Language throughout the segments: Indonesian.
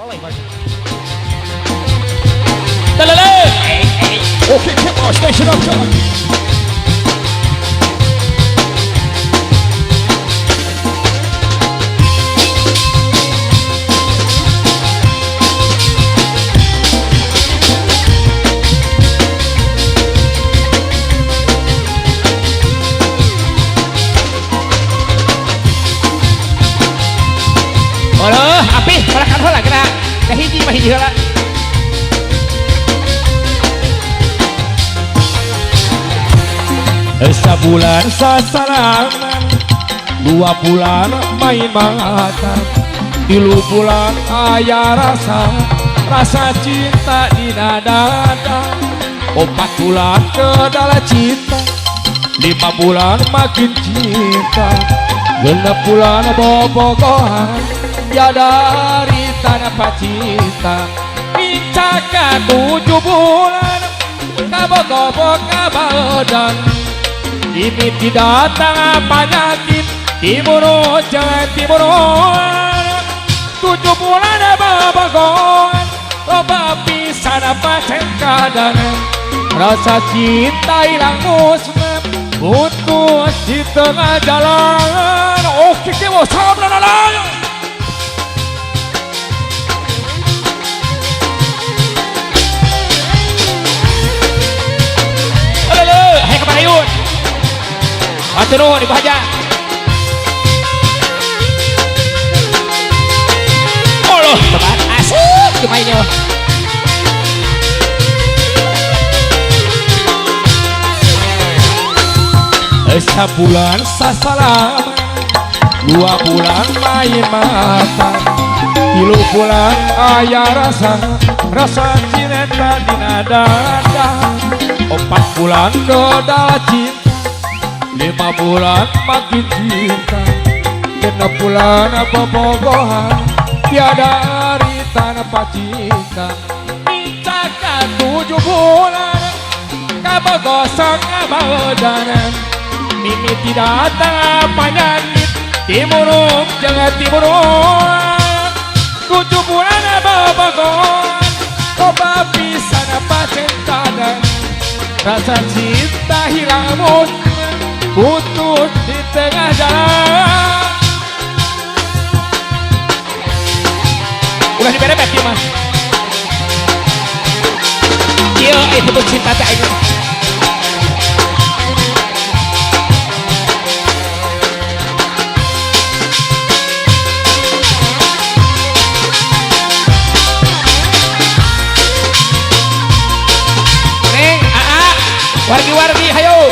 boleh bagi. Dalale. Oke, kita station of joy. Aduh, api, balakan heula geura. Kahiji mah hiji heula. Sebulan sasarangan, 2 bulan main mata, 3 bulan aya rasa cinta di dada, 4 bulan kedala cinta, 5 bulan makin cinta, 6 bulan bobogohan, ya dari tanah pacinta, pincaka 7 bulan, kabogobo kabadan. Ini tidak datang penyakit Timur jangan timuran 7 bulan babagon loba pisan pacen kadangan rasa cinta hilang musnah putus di tengah jalan. Oke kewo sabra lalaya hai keparayun atuh di bahagia. Allah, teman asik kemainnya. Sebulan sasaran, 2 bulan main mata, 3 bulan aya rasa cinta di dada, 4 bulan kedala cinta, 5 bulan makin cinta, 6 bulan bobogohan, tiada dari tanah pacinta, pincaka 7 bulan, kabogosok kabadan, mimi tidak datang penyakit, timuruk jangan timuruk, 7 bulan bobogohan, coba pisan pacen kadan, rasa cinta hilang musnah. Putus di tengah jalan. Udah diberebet ya mas. Iya putus cinta tak ini. Neng, wargi-wargi hayo.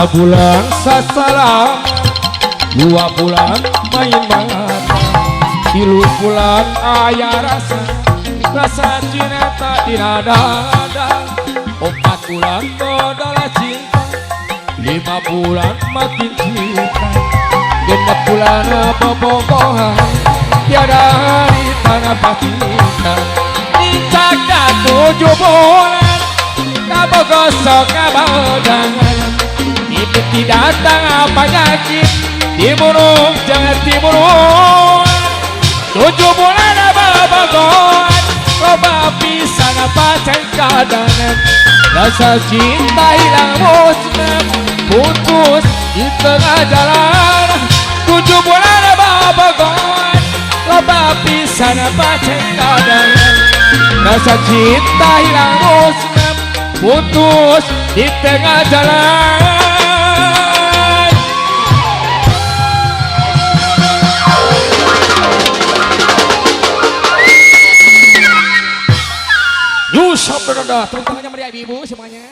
Sebulan sasaran, 2 bulan main mata, 3 bulan aya rasa cinta di dada, 4 bulan kedala cinta, 5 bulan makin cinta, 6 bulan bobogohan, tiada di tanah pacinta, pincaka 7 bulan, kabogosok kabadan. Itu tidak datang penyakit Timuruk jangan timuruk 7 bulan babagon loba pisan pacen kadangan rasa cinta hilang musnah putus di tengah jalan 7 bulan babagon loba pisan pacen kadangan rasa cinta hilang musnah putus di tengah jalan. Sampai dah, tepuk tangannya meriah ibu semuanya.